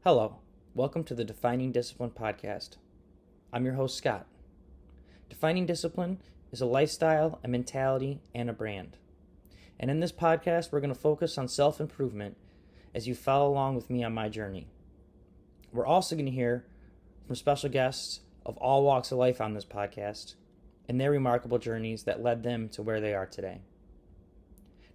Hello, welcome to the Defining Discipline podcast. I'm your host, Scott. Defining discipline is a lifestyle, a mentality, and a brand. And in this podcast, we're going to focus on self improvement as you follow along with me on my journey. We're also going to hear from special guests of all walks of life on this podcast and their remarkable journeys that led them to where they are today.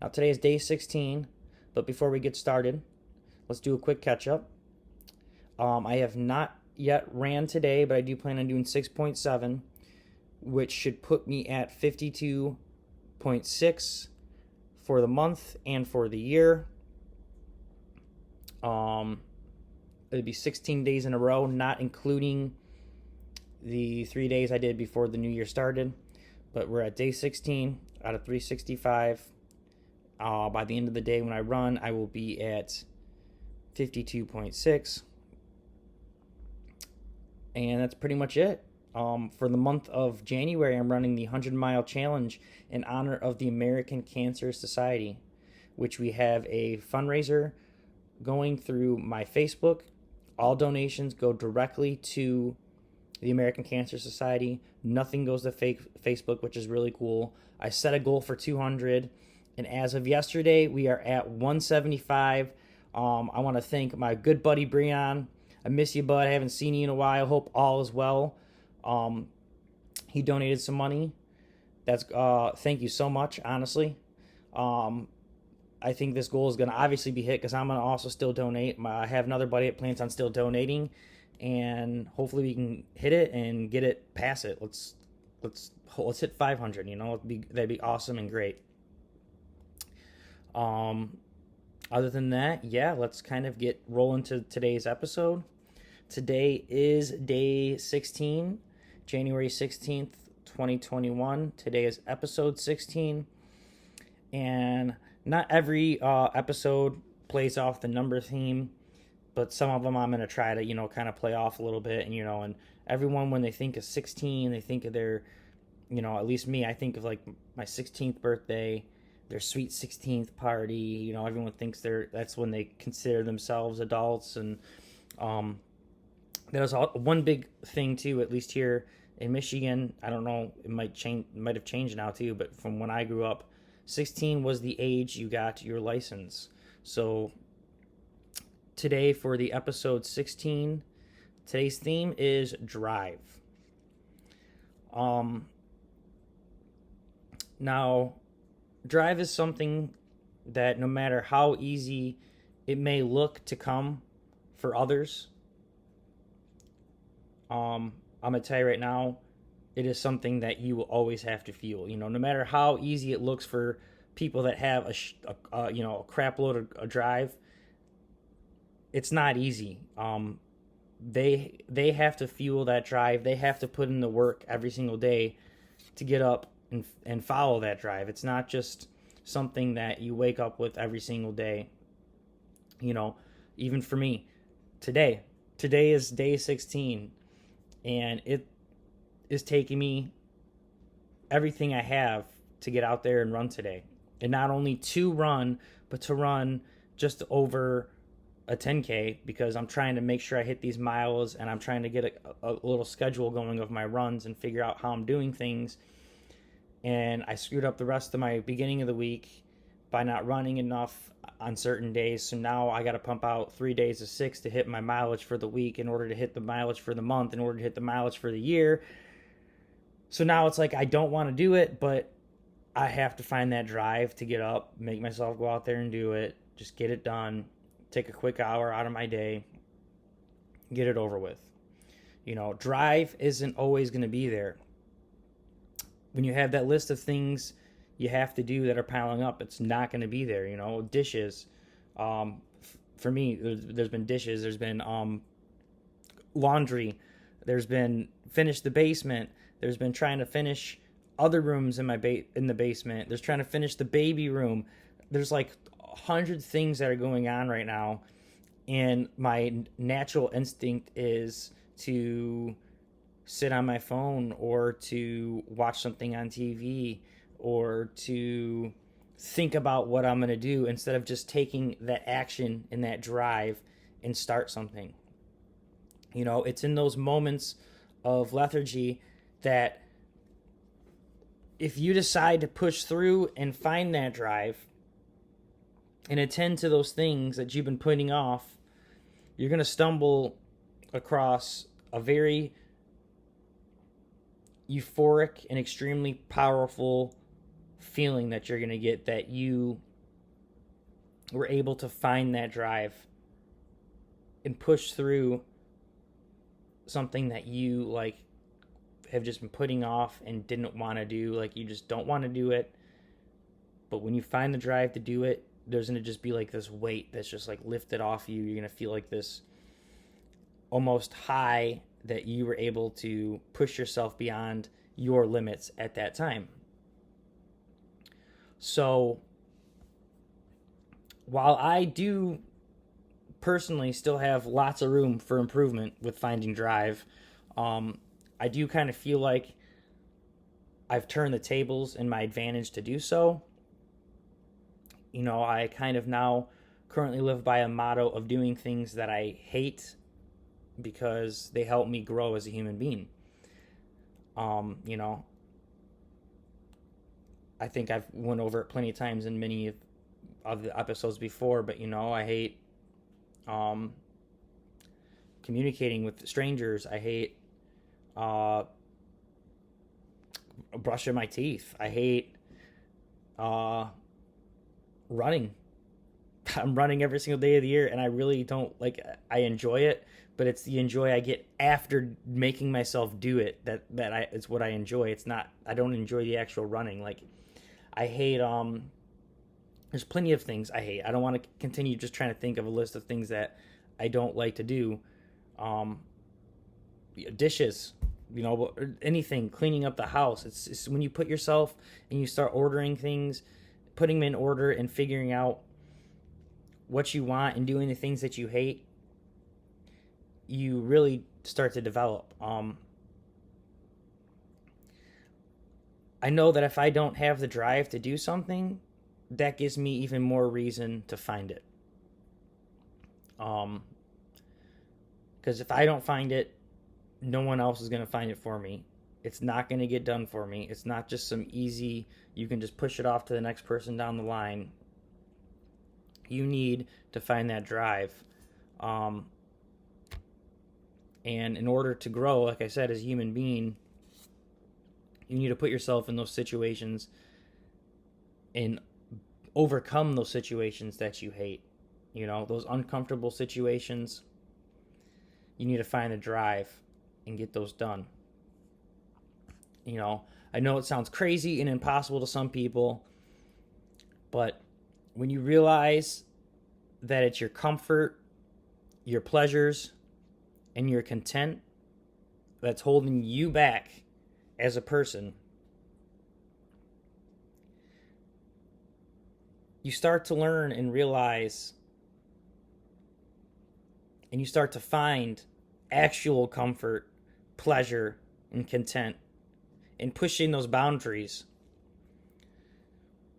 Now, today is day 16, but before we get started, let's do a quick catch up. I have not yet ran today, but I do plan on doing 6.7, which should put me at 52.6 for the month and for the year. It'd be 16 days in a row, not including the 3 days I did before the new year started. But we're at day 16 out of 365. By the end of the day when I run, I will be at 52.6. And that's pretty much it. For the month of January, I'm running the 100-mile challenge in honor of the American Cancer Society, which we have a fundraiser going through my Facebook. All donations go directly to the American Cancer Society. Nothing goes to Facebook, which is really cool. I set a goal for 200, and as of yesterday, we are at 175. I want to thank my good buddy, Breon. I miss you, bud. I haven't seen you in a while. Hope all is well. He donated some money. That's thank you so much, honestly. I think this goal is going to obviously be hit because I'm going to also still donate. I have another buddy that plans on still donating, and hopefully we can hit it and get it past it. Let's hit 500. You know, that'd be awesome and great. Other than that, yeah, let's kind of get rolling to today's episode. Today is day 16, January 16th, 2021. Today is episode 16. And not every episode plays off the number theme, but some of them I'm going to try to, kind of play off a little bit. And everyone, when they think of 16, they think of their, at least me, I think of like my 16th birthday, their sweet 16th party. Everyone thinks that's when they consider themselves adults. And there's one big thing too, at least here in Michigan. I don't know, it might have changed now too, but from when I grew up, 16 was the age you got your license. So today for the episode 16, today's theme is drive. Now, drive is something that no matter how easy it may look to come for others, I'm going to tell you right now, it is something that you will always have to feel. No matter how easy it looks for people that have a crap load of drive, it's not easy. They have to fuel that drive. They have to put in the work every single day to get up and follow that drive. It's not just something that you wake up with every single day. Even for me, today is day 16, and it is taking me everything I have to get out there and run today. And not only to run, but to run just over a 10K, because I'm trying to make sure I hit these miles, and I'm trying to get a little schedule going of my runs and figure out how I'm doing things. And I screwed up the rest of my beginning of the week by not running enough on certain days. So now I got to pump out 3 days of 6 to hit my mileage for the week in order to hit the mileage for the month, in order to hit the mileage for the year. So now it's like I don't want to do it, but I have to find that drive to get up, make myself go out there and do it, just get it done, take a quick hour out of my day, get it over with. Drive isn't always going to be there. When you have that list of things you have to do that are piling up, it's not going to be there. Dishes. For me, there's been dishes. There's been laundry. There's been finish the basement. There's been trying to finish other rooms in in the basement. There's trying to finish the baby room. There's like 100 things that are going on right now, and my natural instinct is to sit on my phone or to watch something on TV or to think about what I'm going to do instead of just taking that action and that drive and start something. It's in those moments of lethargy that if you decide to push through and find that drive and attend to those things that you've been putting off, you're going to stumble across a very euphoric and extremely powerful feeling that you're going to get, that you were able to find that drive and push through something that you like have just been putting off and didn't want to do. Like, you just don't want to do it, but when you find the drive to do it, there's going to just be like this weight that's just like lifted off you. You're going to feel like this almost high that you were able to push yourself beyond your limits at that time. So while I do personally still have lots of room for improvement with finding drive, I do kind of feel like I've turned the tables in my advantage to do so. I kind of now currently live by a motto of doing things that I hate because they help me grow as a human being. I think I've went over it plenty of times in many of the episodes before, but I hate communicating with strangers. I hate brushing my teeth. I hate running. I'm running every single day of the year, and I really don't I enjoy it, but it's the enjoy I get after making myself do it it's what I enjoy. It's not, I don't enjoy the actual running. Like, I hate there's plenty of things I hate. I don't want to continue just trying to think of a list of things that I don't like to do. Dishes, anything, cleaning up the house. It's when you put yourself and you start ordering things, putting them in order and figuring out what you want and doing the things that you hate, you really start to develop. I know that if I don't have the drive to do something, that gives me even more reason to find it. Because if I don't find it, no one else is going to find it for me. It's not going to get done for me. It's not just some easy, you can just push it off to the next person down the line. You need to find that drive. And in order to grow, like I said, as a human being, you need to put yourself in those situations and overcome those situations that you hate. Those uncomfortable situations. You need to find the drive and get those done. I know it sounds crazy and impossible to some people, but when you realize that it's your comfort, your pleasures, and your content that's holding you back as a person, you start to learn and realize, and you start to find actual comfort, pleasure, and content in pushing those boundaries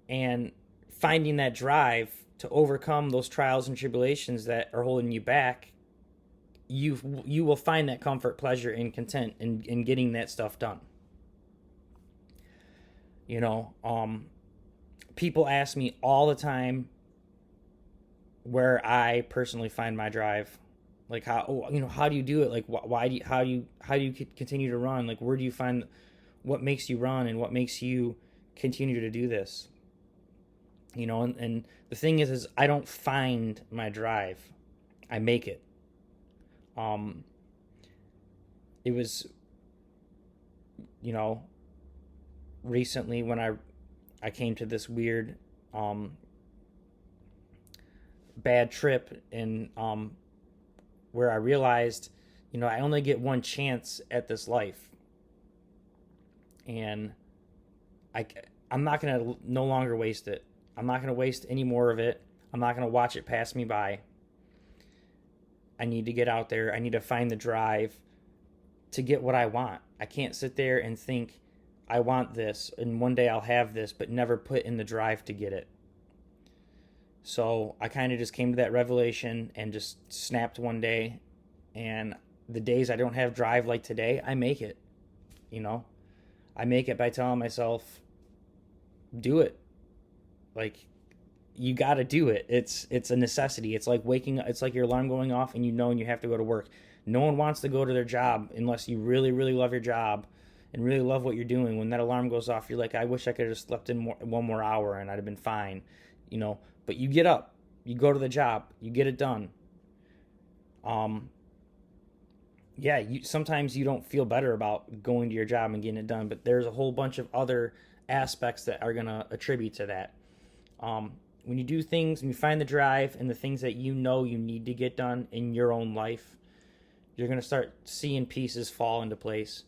and finding that drive to overcome those trials and tribulations that are holding you back. You will find that comfort, pleasure, and content in getting that stuff done. People ask me all the time where I personally find my drive. Like, how do you do it? Like, how do you continue to run? Like, where do you find what makes you run and what makes you continue to do this? And the thing is I don't find my drive. I make it. It was, recently when I came to this weird, bad trip and, where I realized, I only get one chance at this life. And I'm not going to no longer waste it. I'm not going to waste any more of it. I'm not going to watch it pass me by. I need to get out there. I need to find the drive to get what I want. I can't sit there and think, I want this, and one day I'll have this, but never put in the drive to get it. So I kind of just came to that revelation and just snapped one day. And the days I don't have drive like today, I make it. You know, I make it by telling myself, do it. Like, you got to do it. It's a necessity. It's like waking up. It's like your alarm going off and you have to go to work. No one wants to go to their job unless you really, really love your job and really love what you're doing. When that alarm goes off, you're like, I wish I could have slept in one more hour and I'd have been fine, you know. But you get up, you go to the job, you get it done. Yeah, sometimes you don't feel better about going to your job and getting it done, but there's a whole bunch of other aspects that are gonna attribute to that. When you do things and you find the drive and the things that you know you need to get done in your own life, you're going to start seeing pieces fall into place,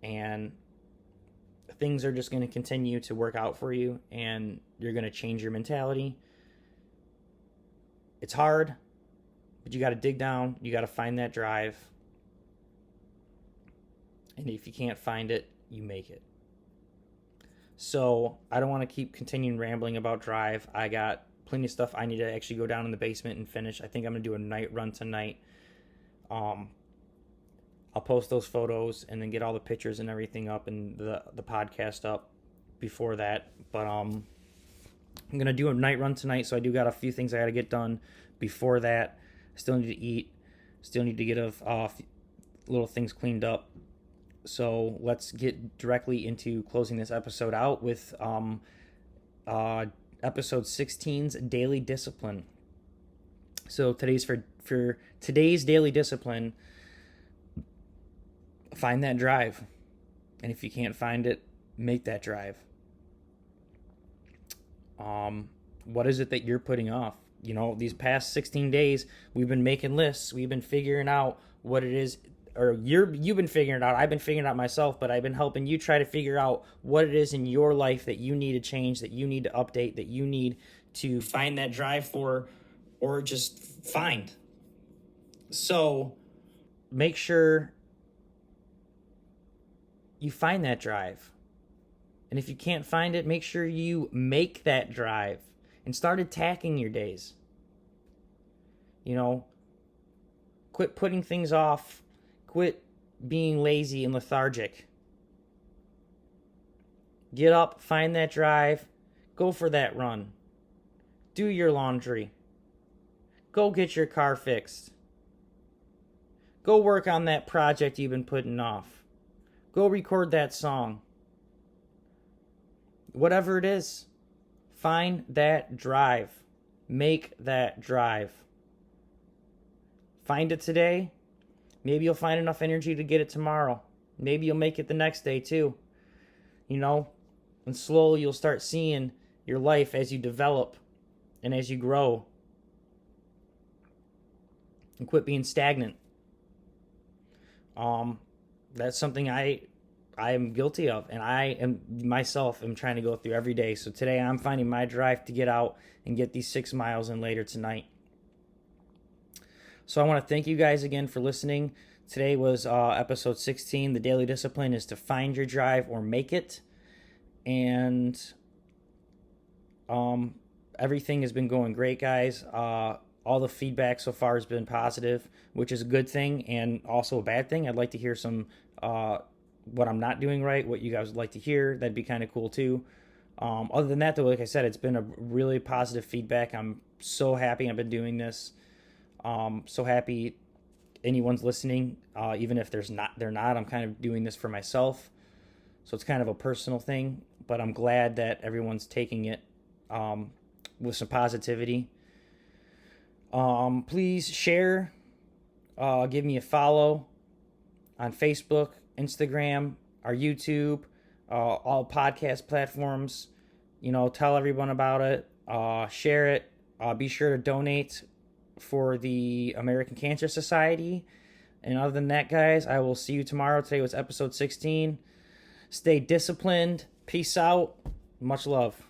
and things are just going to continue to work out for you, and you're going to change your mentality. It's hard, but you got to dig down. You got to find that drive. And if you can't find it, you make it. So I don't want to keep continuing rambling about drive. I got plenty of stuff I need to actually go down in the basement and finish. I think I'm going to do a night run tonight. I'll post those photos and then get all the pictures and everything up and the podcast up before that. But I'm going to do a night run tonight, so I do got a few things I got to get done before that. Still need to eat. Still need to get a little things cleaned up. So let's get directly into closing this episode out with episode 16's Daily Discipline. So today's for today's daily discipline, find that drive. And if you can't find it, make that drive. What is it that you're putting off? You know, these past 16 days, we've been making lists. We've been figuring out what it is, or you've been figuring it out. I've been figuring it out myself, but I've been helping you try to figure out what it is in your life that you need to change, that you need to update, that you need to find that drive for, or just find. So make sure you find that drive. And if you can't find it, make sure you make that drive and start attacking your days. You know, quit putting things off. Quit being lazy and lethargic. Get up, find that drive, go for that run. Do your laundry. Go get your car fixed. Go work on that project you've been putting off. Go record that song. Whatever it is, find that drive. Make that drive. Find it today. Maybe you'll find enough energy to get it tomorrow. Maybe you'll make it the next day too. You know, and slowly you'll start seeing your life as you develop and as you grow. And quit being stagnant. That's something I am guilty of, and I am myself am trying to go through every day. So today I'm finding my drive to get out and get these 6 miles in later tonight. So I want to thank you guys again for listening. Today was episode 16. The daily discipline is to find your drive or make it. And everything has been going great, guys. All the feedback so far has been positive, which is a good thing and also a bad thing. I'd like to hear some what I'm not doing right, what you guys would like to hear. That'd be kind of cool too. Other than that, though, like I said, it's been a really positive feedback. I'm so happy I've been doing this. So happy anyone's listening, even if they're not. I'm kind of doing this for myself, so it's kind of a personal thing. But I'm glad that everyone's taking it with some positivity. Please share. Give me a follow on Facebook, Instagram, our YouTube, all podcast platforms. You know, tell everyone about it. Share it. Be sure to donate for the American Cancer Society. And other than that, guys, I will see you tomorrow. Today was episode 16. Stay disciplined. Peace out. Much love.